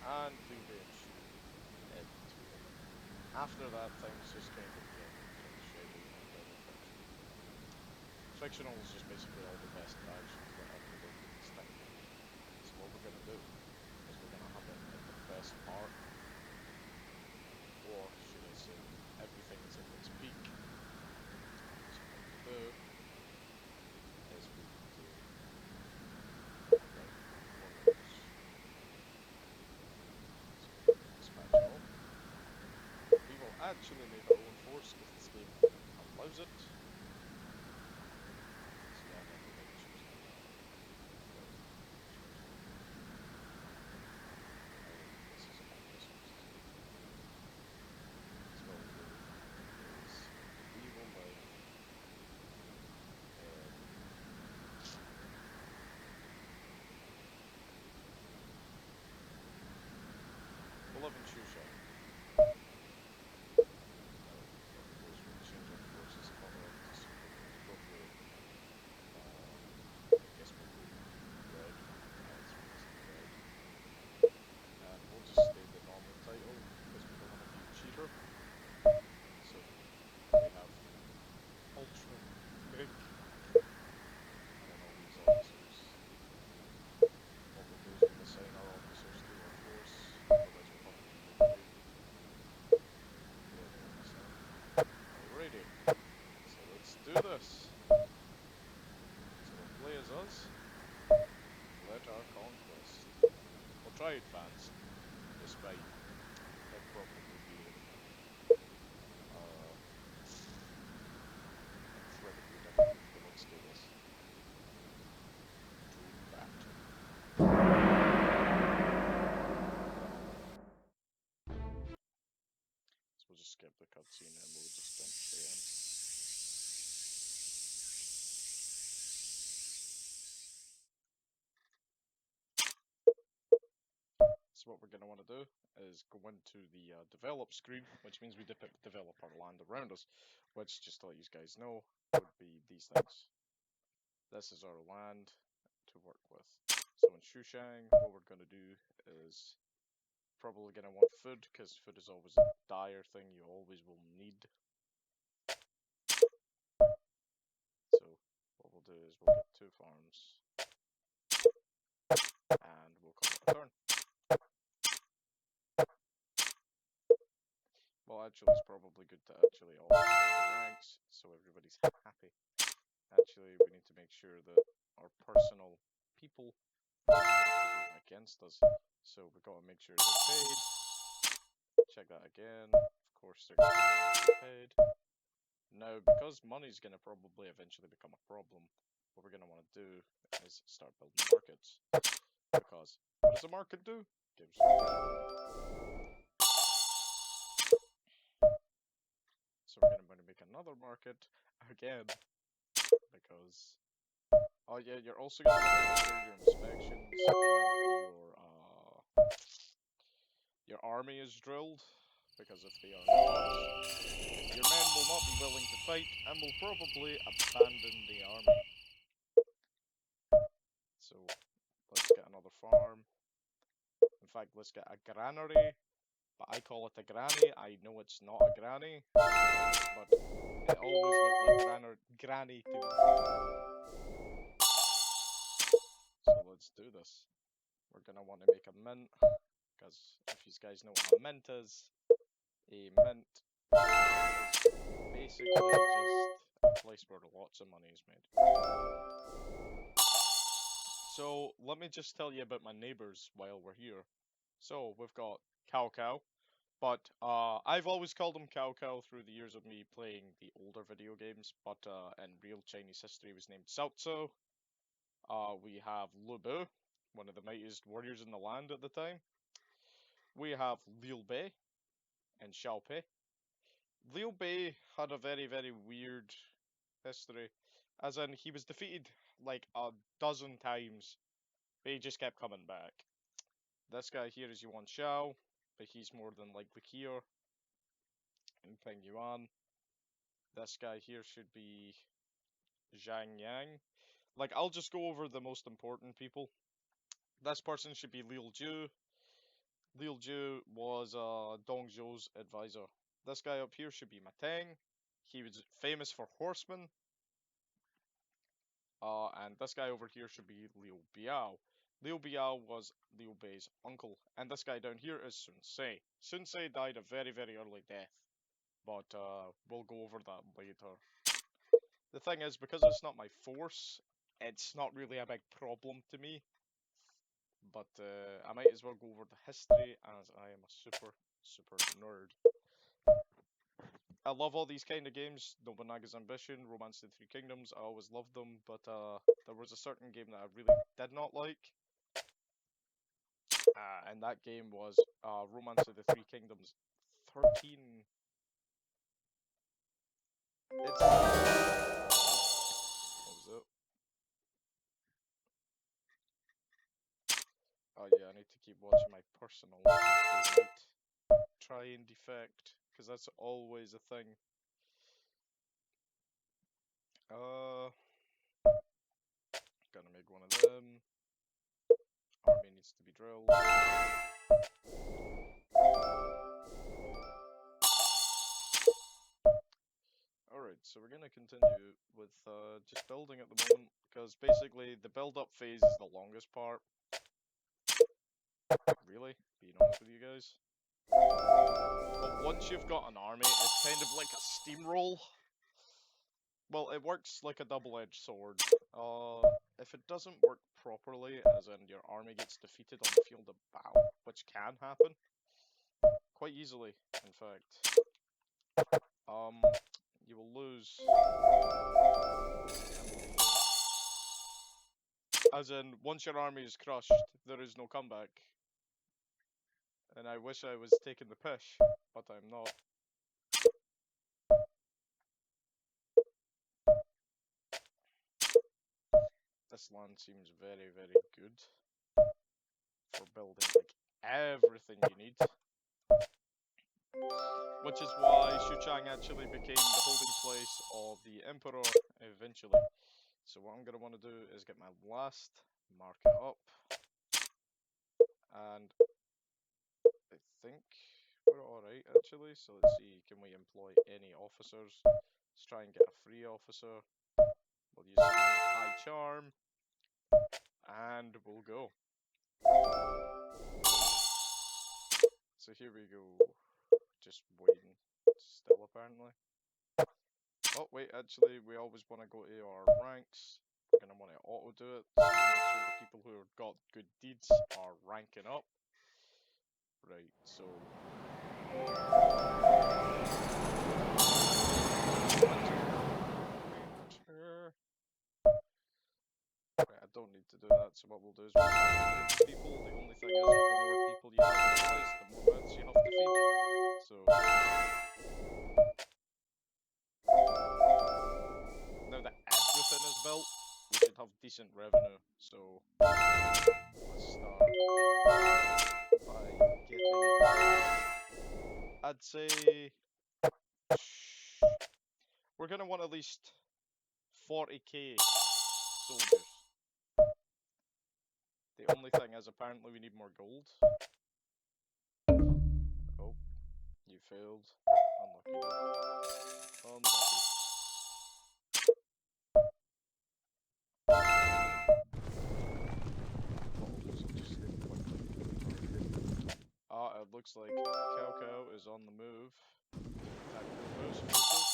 and Liu Bei and Shu in 2. After that, things just kind of get shady and very fictional. Fictional is just basically all the best factions that everybody thinks think. So what we're gonna do is we're gonna have it at the best part, or should I say, everything is at its peak. So what we'll do is we will do right warriors. So dispatch all. We will actually make our own force because this game allows it. So yeah, I never make choose like that. Well, choose like that. Oh, this is about resources. So what we'll do is we will live in 11 Shushang. Now, what we'll do is we'll change our forces color to something appropriate. I guess we'll go red, as we see red. And we'll just stay the normal title, because we don't want to be a cheater. So, we have Ultra Mig, and then all these officers. What we'll do is we'll assign our officers to our force, otherwise we'll have nobody. There, they're assigned. Alrighty, so let's do this. So we'll play as us. Let our conquest. We'll try advanced, despite it probably being incredibly difficult, but let's do this. To battle. So we'll just skip the cutscene and we'll just jump straight in. So what we're going to want to do is go into the develop screen, which means we develop our land around us, which, just to let you guys know, would be these things. This is our land to work with. So in Shushang, what we're going to do is probably going to want food, because food is always a dire thing you always will need. So what we'll do is we'll get 2 farms, and we'll call it a turn. Well, actually, it's probably good to actually all the ranks, so everybody's happy. Actually, we need to make sure that our personal people are against us. So we've got to make sure they're paid. Check that again. Of course, they're going to be paid. Now, because money's going to probably eventually become a problem, what we're going to want to do is start building markets. Because what does a market do? Gives you revenue. So we're going to make another market again, because oh yeah, you're also going to make sure your inspections and your army is drilled, because if they are not, your men will not be willing to fight and will probably abandon the army. So let's get another farm. In fact, let's get a granary. But I call it a granny. I know it's not a granny, but it always looked like granny to me. So let's do this. We're gonna want to make a mint, because if you guys know what a mint is basically just a place where lots of money is made. So let me just tell you about my neighbors while we're here. So we've got Cow Cow. But I've always called him Cao Cao through the years of me playing the older video games, but in real Chinese history he was named Cao Cao. We have Lu Bu, one of the mightiest warriors in the land at the time. We have Liu Bei and Xiao Pei. Liu Bei had a very, very weird history, as in he was defeated like a dozen times, but he just kept coming back. This guy here is Yuan Shao, but he's more than likely here. And Peng Yuan. This guy here should be Zhang Yang. Like, I'll just go over the most important people. This person should be Liu Ju. Liu Ju was Dong Zhou's advisor. This guy up here should be Ma Teng. He was famous for horsemen. And this guy over here should be Liu Biao. Liu Biao was Liu Bei's uncle. And this guy down here is Sun Ce. Sun Ce died a very, very early death. But we'll go over that later. The thing is, because it's not my force, it's not really a big problem to me. But I might as well go over the history, as I am a super, super nerd. I love all these kind of games. Nobunaga's Ambition, Romance of the Three Kingdoms, I always loved them, but there was a certain game that I really did not like. And that game was Romance of the Three Kingdoms 13. It's... What was it? Oh yeah, I need to keep watching my personal try and defect, because that's always a thing. Gonna make one of them. Army needs to be drilled. Alright, so we're gonna continue with just building at the moment, because basically the build-up phase is the longest part. Really? Being honest with you guys. But once you've got an army, it's kind of like a steamroll. Well, it works like a double-edged sword. If it doesn't work properly, as in your army gets defeated on the field of battle, which can happen, quite easily, in fact, you will lose. As in, once your army is crushed, there is no comeback. And I wish I was taking the pish, but I'm not. This land seems very, very good for building like everything you need. Which is why Xuchang actually became the holding place of the Emperor eventually. So what I'm going to want to do is get my last market up. And I think we're alright actually. So let's see, can we employ any officers? Let's try and get a free officer. We'll use high charm. And we'll go. So here we go. Just waiting. Still apparently. Oh wait, actually we always want to go to our ranks. We're going to want to auto do it. So make sure the people who have got good deeds are ranking up. Right, so... Right, I don't need to do that, so what we'll do is we'll have people. The only thing is, with the more people you have in place, the more meds you have to feed. So... Now that everything is built, we should have decent revenue. So... Let's start by getting... I'd say... We're gonna want at least 40k soldiers. The only thing is, apparently we need more gold. Oh, you failed. Unlucky. Unlucky. It looks like Cao Cao is on the move. Tactical moves, forces.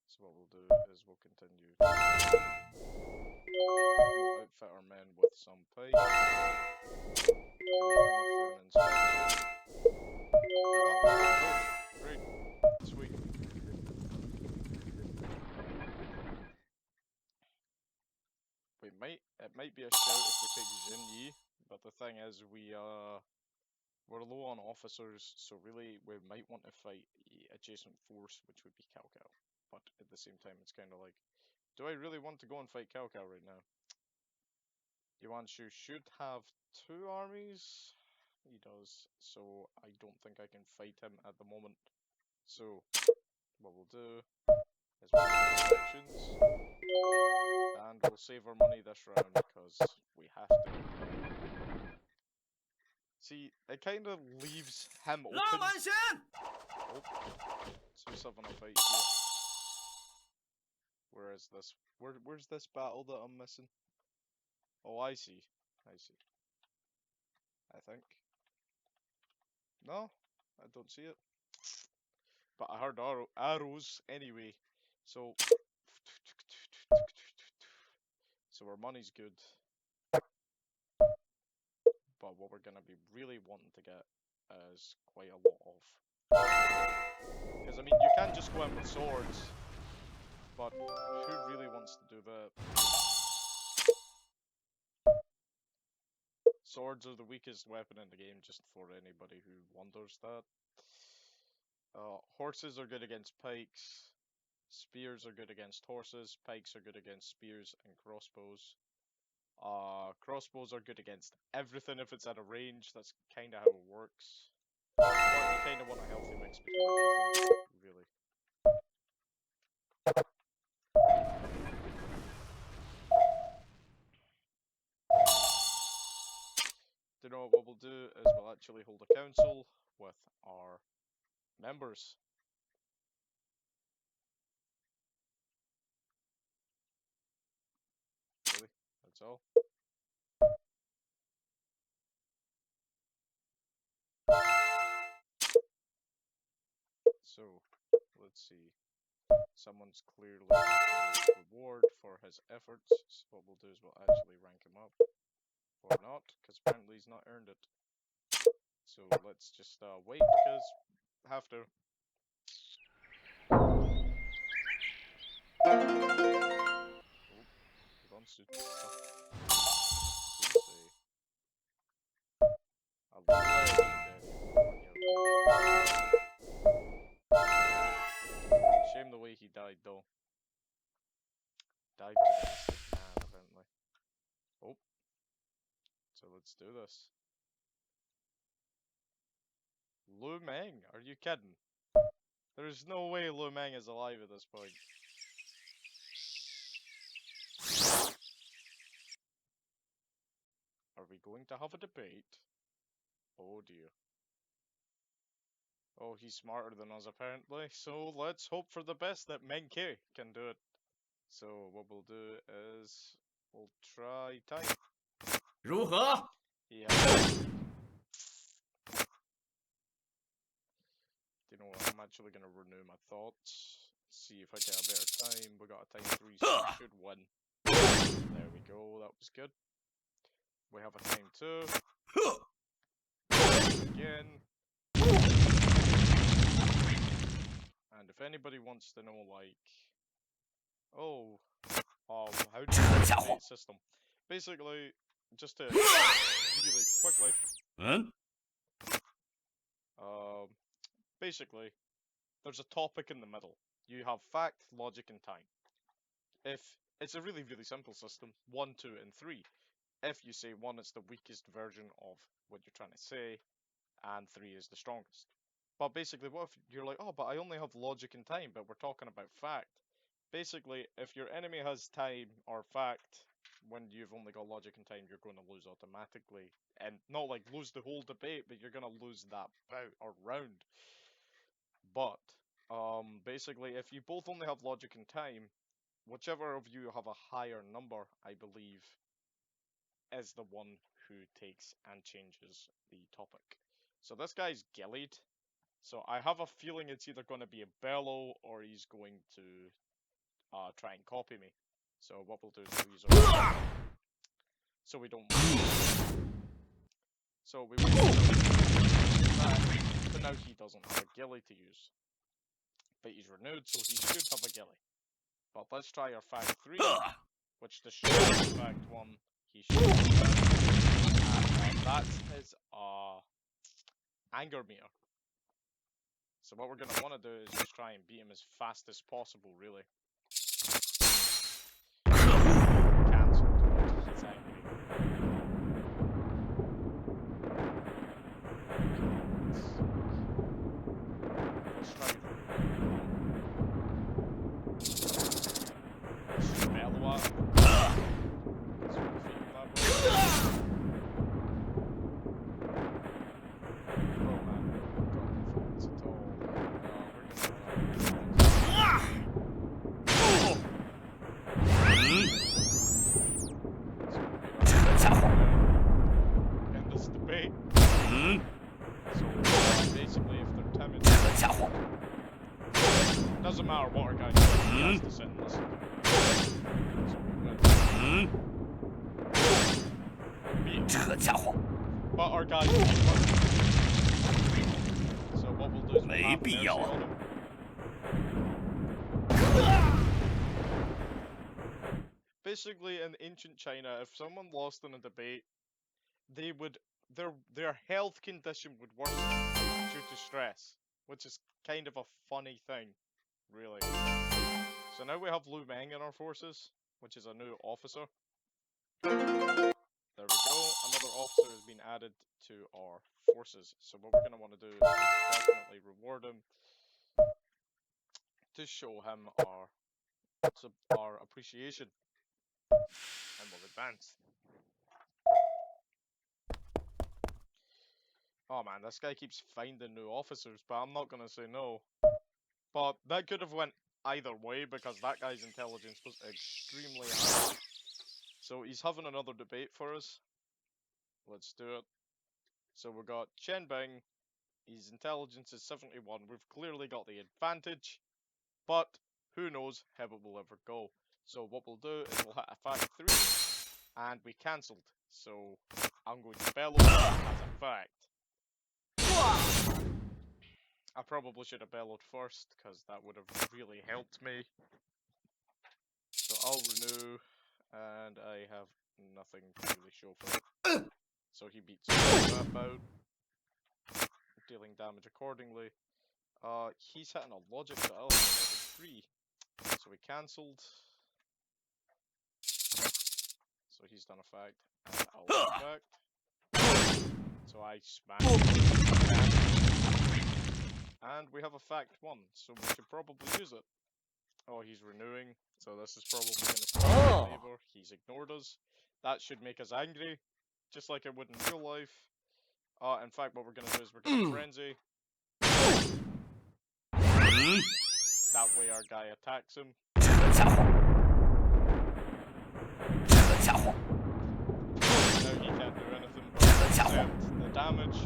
So what we'll do is we'll continue. We'll outfit our men with some pikes. For an inspection. Oh, great. Sweet. It might be a shout if we take Jin Yi, but the thing is we're low on officers, so really we might want to fight the adjacent force, which would be Cao Cao. But at the same time, it's kind of like, do I really want to go and fight Cao Cao right now? Yuan Shu should have 2 armies. He does, so I don't think I can fight him at the moment. So, what we'll do his actions. And we'll save our money this round because we have to. See, it kind of leaves him open. Oh, so he's having a fight here. Where is this? Where's this battle that I'm missing? Oh, I see. I see. I think. No, I don't see it. But I heard arrows anyway. So our money's good. But what we're gonna be really wanting to get is quite a lot of. Because I mean, you can just go in with swords, but who really wants to do that? Swords are the weakest weapon in the game, just for anybody who wonders that. Horses are good against pikes. Spears are good against horses. Pikes are good against spears and crossbows. Crossbows are good against everything if it's at a range. That's kind of how it works. But you kind of want a healthy mix between everything, really. Do you know what we'll do is we'll actually hold a council with our members. Really? That's all? So, let's see. Someone's clearly getting reward for his efforts. So what we'll do is we'll actually rank him up. Or not, because apparently he's not earned it. So let's just wait, because have to. Oh, hold on, shame the way he died, though. Died to the mystic man, apparently. Oh. So let's do this. Lu Meng? Are you kidding? There's no way Lu Meng is alive at this point. Are we going to have a debate? Oh dear. Oh, he's smarter than us apparently, so let's hope for the best that Meng Ke can do it. So what we'll do is we'll try time. 如何? Yeah. You know what, I'm actually gonna renew my thoughts. See if I get a better time. We got a time 3, so we should win. There we go, that was good. We have a time 2. Again. And if anybody wants to know, like, how do you create system? Basically, just to really quickly. Basically, there's a topic in the middle. You have fact, logic, and time. If it's a really, really simple system, 1, 2, and 3. If you say 1, it's the weakest version of what you're trying to say, and 3 is the strongest. But basically, what if you're like, oh, but I only have logic and time, but we're talking about fact. Basically, if your enemy has time or fact, when you've only got logic and time, you're going to lose automatically. And not like lose the whole debate, but you're going to lose that bout or round. But, basically, if you both only have logic and time, whichever of you have a higher number, I believe, is the one who takes and changes the topic. So this guy's Gillied. So I have a feeling it's either going to be a Bellow or he's going to try and copy me. So what we'll do is we'll use our so we don't. So we will that, but now he doesn't have a Gilly to use. But he's renewed, so he should have a Gilly. But let's try our fact 3, which to show fact 1, he should have. And that's his anger meter. So what we're going to want to do is just try and beat him as fast as possible, really. Cancelled. He's angry. Let's try. Doesn't matter what our guy does, he has to sit and listen to it. So we win. But our guy beat us. So what we'll do is we'll have mercy on him. Basically, in ancient China, if someone lost in a debate, they would their health condition would worsen due to stress, which is kind of a funny thing, really. So now we have Lu Meng in our forces, which is a new officer. There we go. Another officer has been added to our forces. So what we're going to want to do is definitely reward him to show him our appreciation, and we'll advance. Oh man, this guy keeps finding new officers, but I'm not gonna say no. But that could have went either way because that guy's intelligence was extremely high. So he's having another debate for us. Let's do it. So we got Chen Bing. His intelligence is 71. We've clearly got the advantage, but who knows how it will ever go. So what we'll do is we'll hit a fact 3, and we cancelled. So I'm going to bellow as a fact. I probably should have bellowed first, because that would have really helped me. So I'll renew, and I have nothing to really show for it. So he beats that out, dealing damage accordingly. He's hitting a logic to level 3, so we cancelled. So he's done a fact, and I'll do a fact. So I smashed. And we have a fact 1, so we should probably use it. Oh, he's renewing, so this is probably going to start in our favor. He's ignored us. That should make us angry, just like it would in real life. In fact, what we're going to do is we're going to frenzy. That way our guy attacks him. Now he can't do anything but accept the damage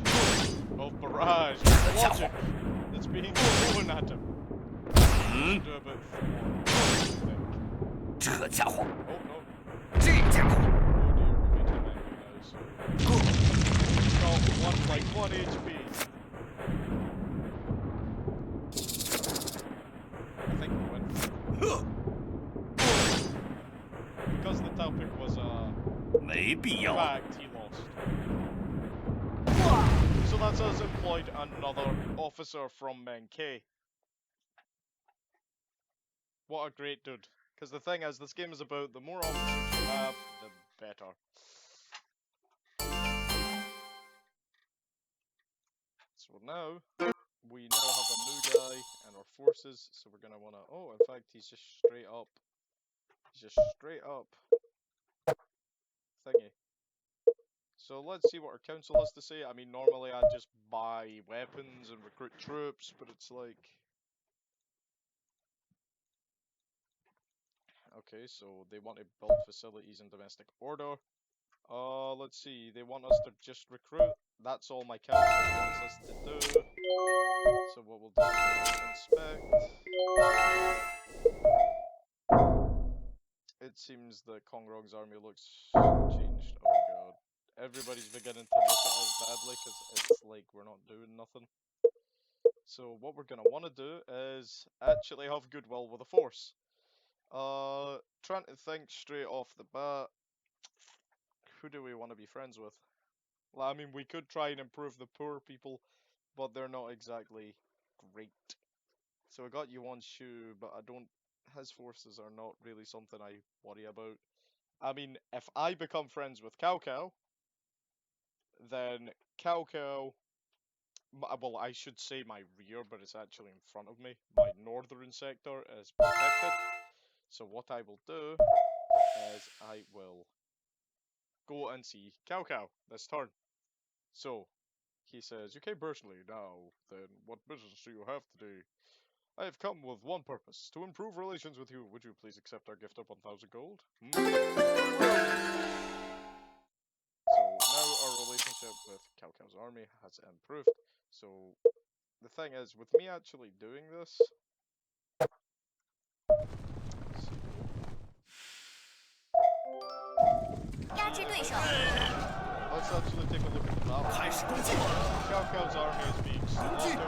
of barrage logic that's being thrown at him. Do a bit more, I think. Oh no. Oh dear, we made him angry now, so... Got like 1 HP. I think we win. Because the topic was fact, he lost. So that's us employed another officer from Menkei. What a great dude. Because the thing is, this game is about the more officers you have, the better. So now, we now have a new guy in our forces, so we're gonna wanna... Oh, in fact, he's just straight up. He's just straight up. Thingy. So let's see what our council has to say. I mean, normally I'd just buy weapons and recruit troops, but it's like... Okay, so they want to build facilities and domestic order. Let's see, they want us to just recruit. That's all my council wants us to do. So what we'll do is we'll inspect. It seems that Kongrong's army looks changed. Oh god. Everybody's beginning to look at us badly because it's like we're not doing nothing. So what we're gonna want to do is actually have goodwill with the force. Trying to think straight off the bat. Who do we want to be friends with? Well, I mean, we could try and improve the poor people, but they're not exactly great. So I got Yuan Shu, but I don't... His forces are not really something I worry about. I mean, if I become friends with Cao Cao, then Cao Cao... Well, I should say my rear, but it's actually in front of me. My northern sector is protected. So what I will do is I will go and see Cao Cao this turn. So, he says, "You came personally, now then what business do you have today? I have come with one purpose, to improve relations with you. Would you please accept our gift of 1,000 gold?" So, now our relationship with Cao Cao's army has improved. So, the thing is, with me actually doing this, Let's actually take a look at the battle. 开始攻击！ Cao Cao's army is being slaughtered.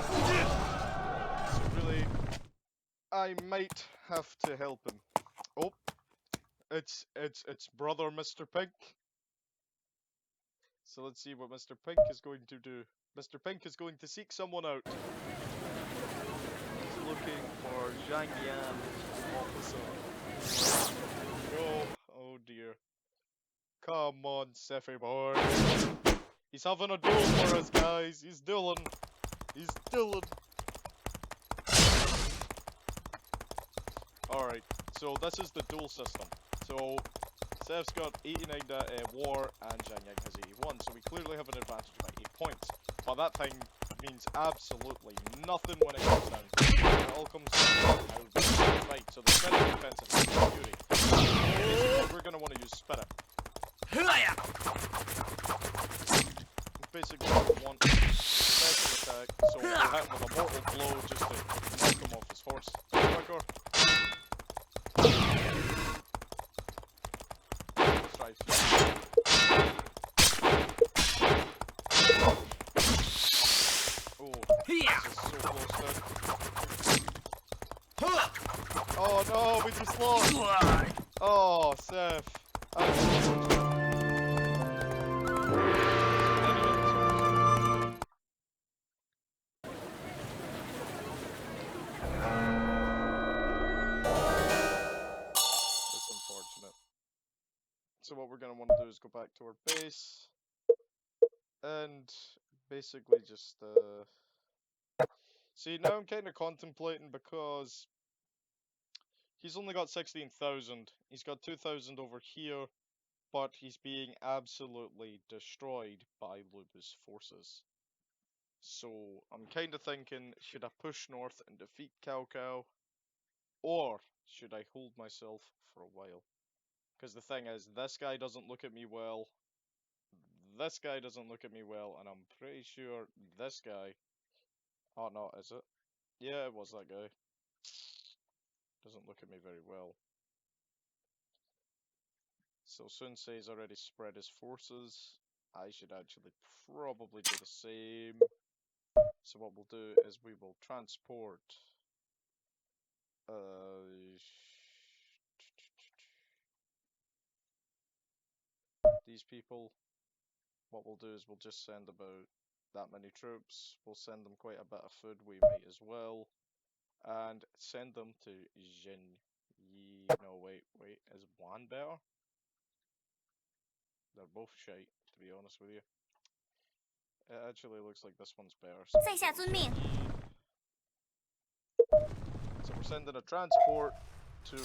So really, I might have to help him. Oh, it's brother Mr. Pink. So let's see what Mr. Pink is going to do. Mr. Pink is going to seek someone out. He's looking for Zhang Yan officer. Oh dear. Come on, Seffi boy. He's having a duel for us, guys. He's dueling. He's dueling. Alright, so this is the duel system. So, Sef's got 89 war and Zhang Yang has 81, so we clearly have an advantage by 8 points. But that thing means absolutely nothing when it comes down. When it all comes down, I would be fight. So the spirit defense is Fury. We're going to want to use spirit. Basically, we want special attack, so we'll hit him with a mortal blow just to knock him off his horse. Quicker. Let's try Fury. Oh, this is so close now. Oh no, we just lost! Oh, Seth. That's unfortunate. So what we're going to want to do is go back to our base and basically just see, now I'm kind of contemplating because he's only got 16,000, he's got 2,000 over here, but he's being absolutely destroyed by Lubu's forces. So I'm kind of thinking, should I push north and defeat Cao Cao, or should I hold myself for a while? Because the thing is, this guy doesn't look at me well, this guy doesn't look at me well, and I'm pretty sure this guy... Oh no, is it? Yeah, it was that guy. Doesn't look at me very well. So Sun Tse's already spread his forces. I should actually probably do the same. So what we'll do is we will transport... these people. What we'll do is we'll just send about that many troops. We'll send them quite a bit of food, we might as well. And send them to Jin Yi. No, wait, is Wan better? They're both shite, to be honest with you. It actually looks like this one's better. So, 在下遵命。 so we're sending a transport to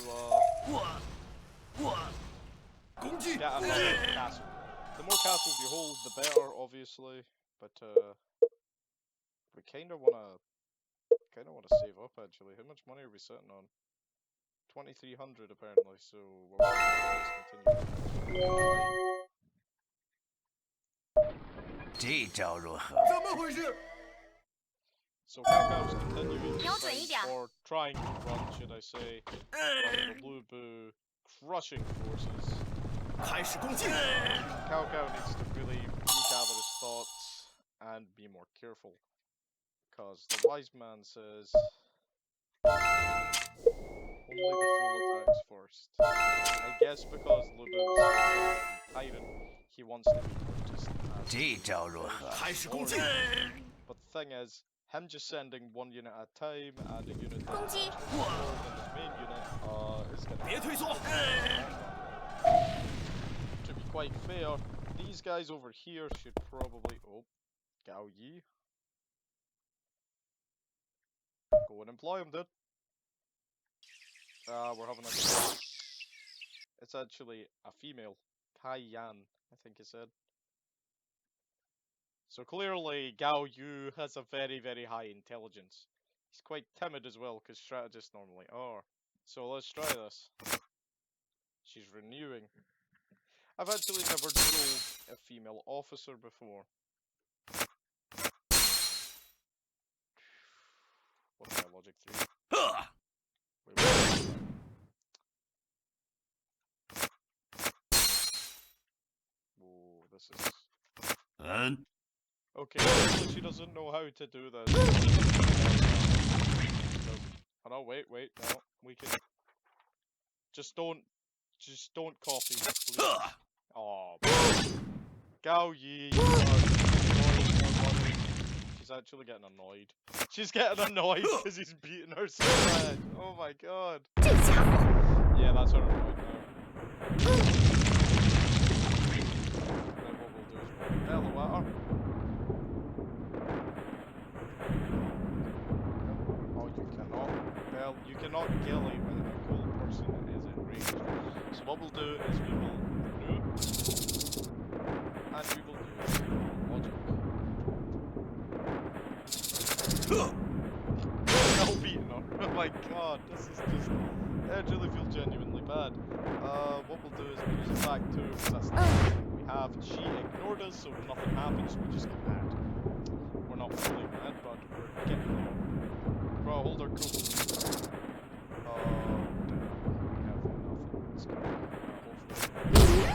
get another castle. The more castles you hold, the better, obviously. But we kind of wanna save up actually. How much money are we sitting on? 2,300 apparently. So we're gonna continue. 这招如何？ 怎么回事？ So Cao Cao's continuing瞄 to 准一点。 fight, or trying to run, should I say, from the Lubu crushing forces. 开始攻击！ Cao Cao needs to really regather his thoughts and be more careful. Because the wise man says only the full attacks first. I guess because Lubu's a tyrant, he wants to be noticed as 这招如何？开始攻击！ But the thing is, him just sending one unit at a time and a unit that 攻击。 is more than his main unit is gonna 别退缩！ To be quite fair, these guys over here should probably... Oh, Gao Yi. Go and employ him, dude. We're having a... It's actually a female. Kai Yan, I think he said. So clearly, Gao Yu has a very, very high intelligence. He's quite timid as well, because strategists normally are. So let's try this. She's renewing. I've actually never dueled a female officer before. What's my logic 3? Wait, this is... 嗯， Okay, clearly she doesn't know how to do this. Oh no, wait, no, we can... Just don't copy, please. Oh, Gao Yi, you are annoying somebody. She's actually getting annoyed. She's getting annoyed because he's beating her so bad. Oh my god. 这家伙， Yeah, that's her annoyed now. Then what we'll do is we'll bellow at her. Oh, you cannot gilly when a cool person is enraged. So what we'll do is we will do, and we will use logic. Still beating her. Oh my god, this is just... I really feel genuinely bad. What we'll do is we'll use attack 2, because that's the only thing we have. She ignored us, so nothing happens, we just get mad. We're not fully mad, but we're getting there. Bro, hold her cool. We have nothing. It's good. Hopefully.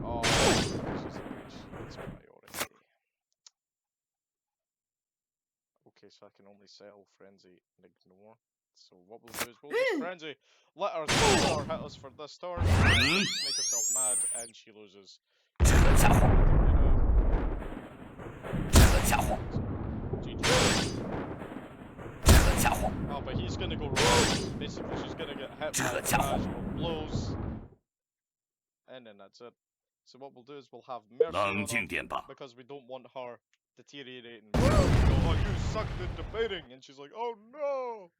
Oh, she's enraged. It's priority. Okay, so I can only sell Frenzy and ignore. So what we'll do is we'll just Frenzy. Let her hit us for this turn. Make herself mad, and she loses. 这个家伙， 这个家伙， GG. 这个家伙， Oh, but he's gonna go wrong. Basically, she's gonna get hit by magical blows. And then that's it. So what we'll do is we'll have mercy 冷 on 静 her, 点吧。 because we don't want her deteriorating. Oh, you sucked in debating! And she's like, oh no!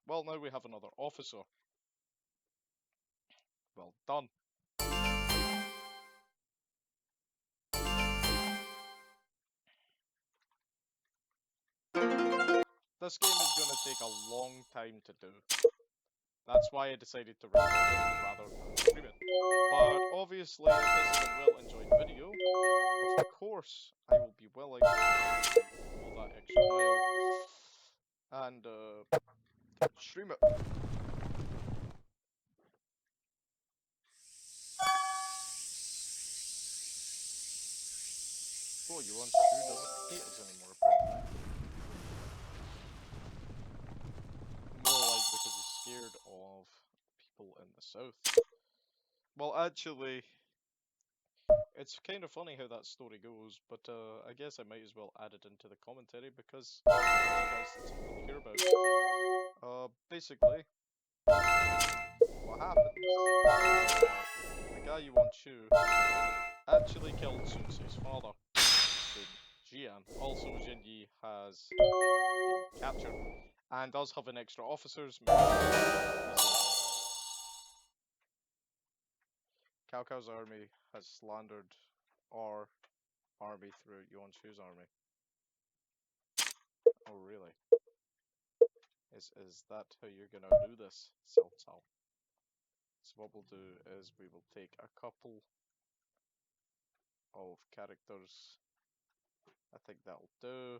Well, now we have another officer. Well done. This game is going to take a long time to do. That's why I decided to record it rather than stream it. But obviously, if this is a well-enjoyed video, of course, I will be willing to go that extra mile and stream it. Oh, Yuan Shu doesn't hate us anymore, apparently. More like because he's scared of people in the south. Well, actually, it's kind of funny how that story goes, but I guess I might as well add it into the commentary because you guys had something to hear about. Basically, what happened? The guy Yuan Shu actually killed Sun Tzu's father, Sun Jian. Also, Jin Yi has been captured and does have an extra officers. Cao Cao's army has slandered our army through Yuan Shu's army. Oh really? Is that how you're gonna do this, Cao Cao? So what we'll do is we will take a couple of characters. I think that'll do.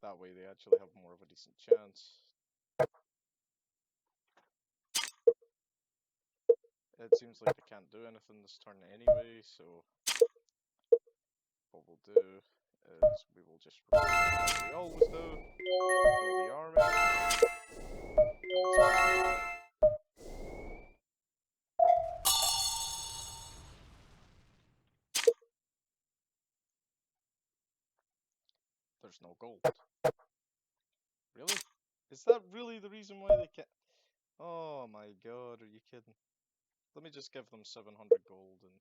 That way they actually have more of a decent chance. It seems like they can't do anything this turn anyway, so what we'll do is we will just repeat as we always do. Kill the army. There's no gold. Really? Is that really the reason why they can't? Oh my god, are you kidding? Let me just give them 700 gold and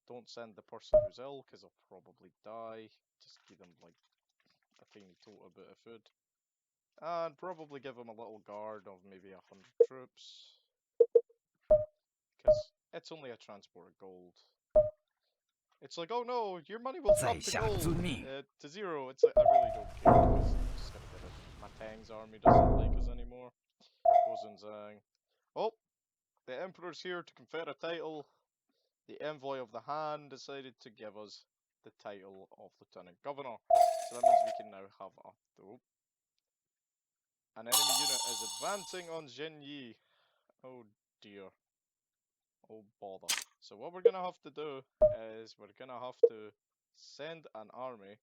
don't send the person who's ill because they'll probably die. Just give them like a tiny total bit of food. And probably give them a little guard of maybe 100 troops. Because it's only a transport of gold. It's like, oh no, your money will drop to 在下 gold 遵命。 to 0. It's like, I really don't care because I'm just gonna get it. My Tang's army doesn't like us anymore. Gozen Zhang. Oh, the Emperor's here to confer a title. The Envoy of the Han decided to give us the title of Lieutenant Governor. So that means we can now have a... Oh. An enemy unit is advancing on Jin Yi. Oh dear. Oh bother. So what we're gonna have to do is we're gonna have to send an army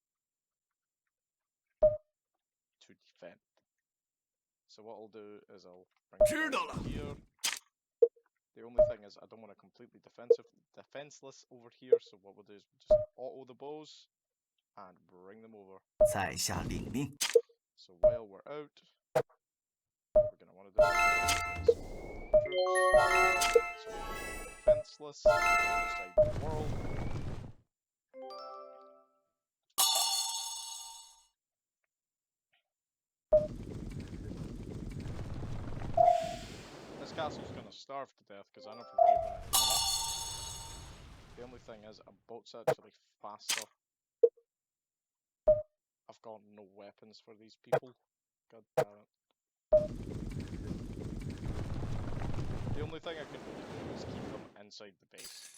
to defend. So what I'll do is I'll bring it down over here. The only thing is I don't want to completely defenseless over here, so what we'll do is we'll just auto the bows and bring them over. 在下领命。 So while we're out, what we're gonna want to do is get some troops, so we're defenseless on the other side of the world. This castle's gonna starve to death because I never gave them any money. The only thing is a boat's actually faster. I've got no weapons for these people. God damn it. The only thing I can really do is keep them inside the base.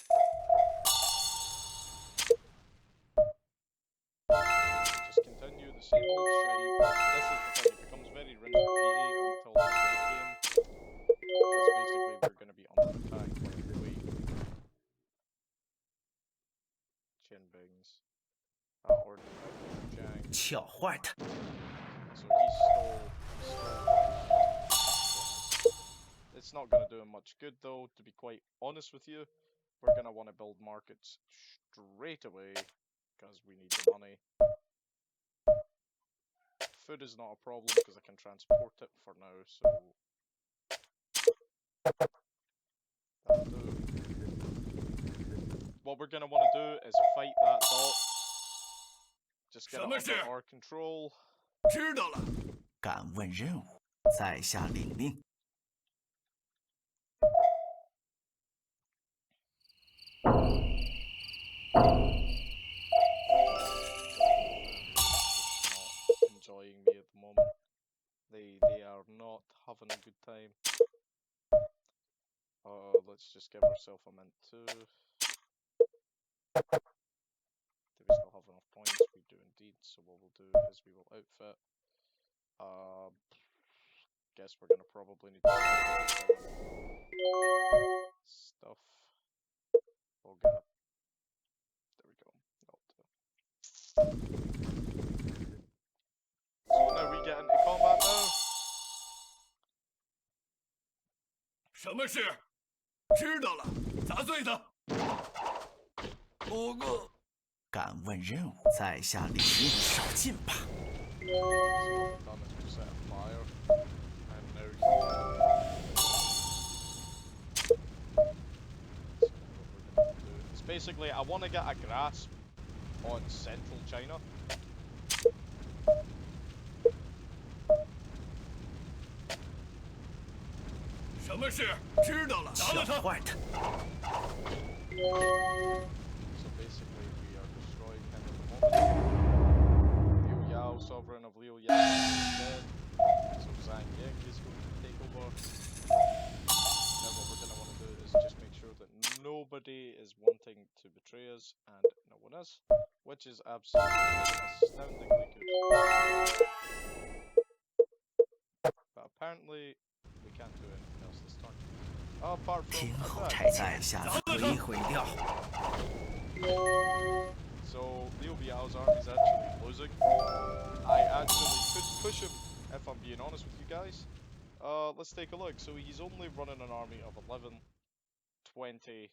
Just continue the same old shite. This is the thing, it becomes very rinse and repeaty until the late game. Because basically we're going to be under attack by Louis. Qinbings. Or Zhang. 巧坏他！ So he stole. It's not going to do him much good though, to be quite honest with you. We're going to want to build markets straight away, because we need the money. Food is not a problem, because I can transport it for now, so... that'll do. What we're going to want to do is fight that dot. Just get it under our control. 知道了。敢问任务，在下领命。 Enjoying me at the moment. They are not having a good time. Let's just give ourselves a mint too. Do we still have enough points? We do indeed. So what we'll do is we will outfit. Guess we're gonna probably need to stuff. Oh god. There we go. So now we get into combat now. 什么事？知道了，砸碎他。不过，敢问任务，在下领命，少进吧。 So what we've done is we've set a fire, and now so now what we're gonna do is basically I want to get a grasp on central China. So basically we are destroying him at the moment. Liu Yao, sovereign of Liu Yang, is dead. So Zhang Ying is going to take over. Now what we're going to want to do is just make sure that nobody is wanting to betray us, and no one is, which is absolutely astoundingly good. But apparently we can't do anything else this turn. Apart from 天后 attack. 在下摧毁掉。 So Liu Biao's army is actually losing. I actually could push him if I'm being honest with you guys. Let's take a look. So he's only running an army of 11, 20,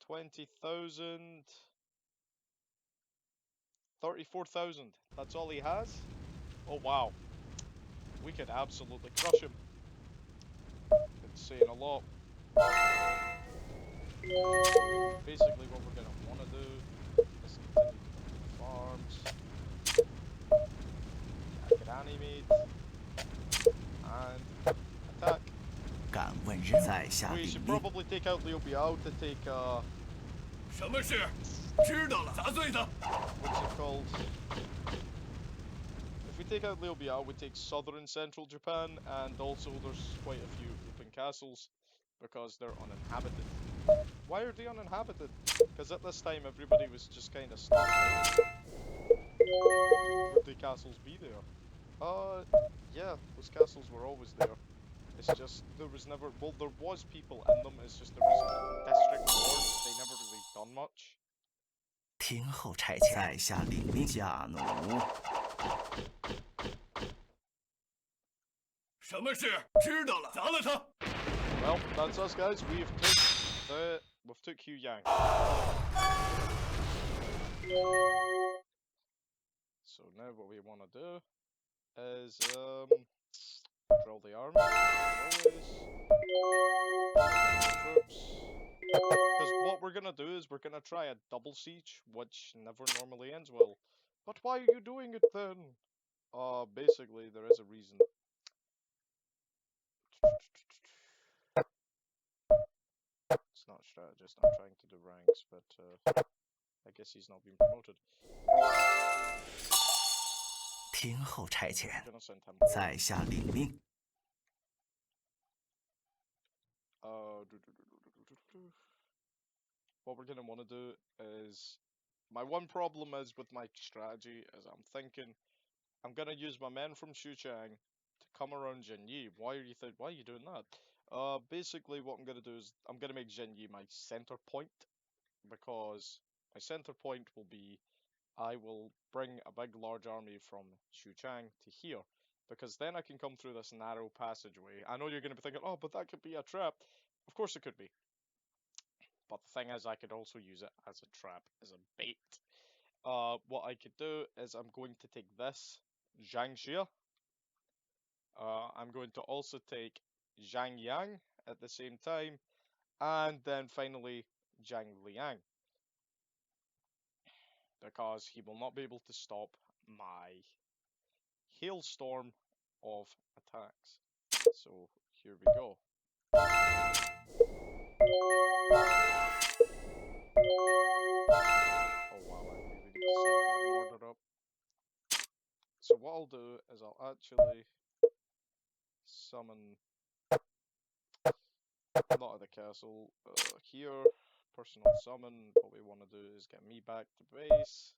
20,000, 34,000. That's all he has? Oh wow. We could absolutely crush him. It's saying a lot. Basically what we're going to want to do is continue to build farms, get animate, and attack. 敢问任务，在下 We 领 should 命。 probably take out Liu Biao to take, 什么事？知道了，砸碎他。 what's it called? If we take out Liu Biao, we take southern central Japan, and also there's quite a few open castles, because they're uninhabited. Why are they uninhabited? Because at this time everybody was just kind of stuck. Would the castles be there? Yeah, those castles were always there. It's just there was never, well, there was people in them. It's just there was district lords. They never really done much. 听候差遣，在下领命，驾奴。什么事？知道了，砸了他。Well, that's us, guys. We've took Hu Yang. So now what we want to do is drill the army, as always. Troops. Because what we're gonna do is we're gonna try a double siege, which never normally ends well. But why are you doing it then? Basically there is a reason. It's not strategist, I'm trying to do ranks, but I guess he's not been promoted. 听候差遣， Gonna send him. 在下领命。 What we're gonna want to do is, my one problem is with my strategy is I'm thinking I'm gonna use my men from Xuchang to come around Jinyi. Why are you doing that? Basically what I'm gonna do is I'm gonna make Jinyi my center point, because my center point will be I will bring a big large army from Xuchang to here, because then I can come through this narrow passageway. I know you're gonna be thinking, oh, but that could be a trap. Of course it could be. But the thing is, I could also use it as a trap, as a bait. What I could do is I'm going to take this, Zhang Xia. I'm going to also take Zhang Yang at the same time, and then finally Zhang Liang. Because he will not be able to stop my hailstorm of attacks. So here we go. Oh wow, I really need to start getting ordered up. So what I'll do is I'll actually summon, not at the castle, here, personal summon. What we want to do is get me back to base.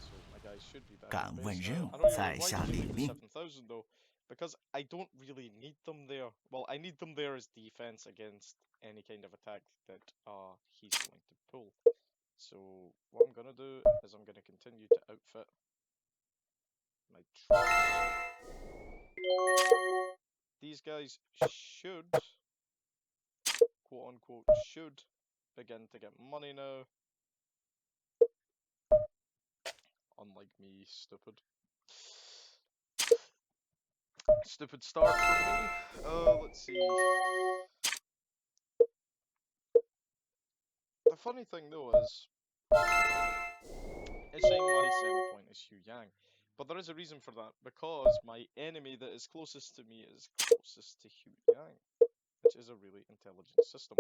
So my guys should be back to 敢问 base 任 now. 务， I know you're 在 like, why 下 did you 领 make 命。 7,000 though? Because I don't really need them there. Well, I need them there as defense against any kind of attack that he's going to pull. So what I'm gonna do is I'm gonna continue to outfit my troops. These guys should, quote unquote, should begin to get money now. Unlike me, stupid. Stupid start for me. Let's see. The funny thing though is, it's saying my center point is Hu Yang, but there is a reason for that, because my enemy that is closest to me is closest to Hu Yang, which is a really intelligent system.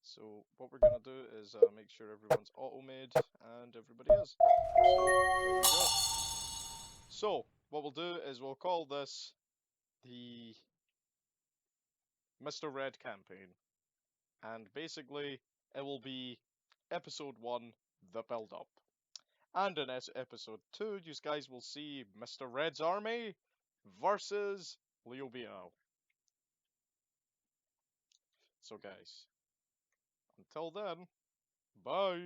So what we're gonna do is make sure everyone's auto-made, and everybody is. So there we go. So what we'll do is we'll call this the Mr. Red campaign, and basically it will be episode 1, the build up, and in episode 2 you guys will see Mr. Red's army versus Liu Biao. So guys, until then, bye.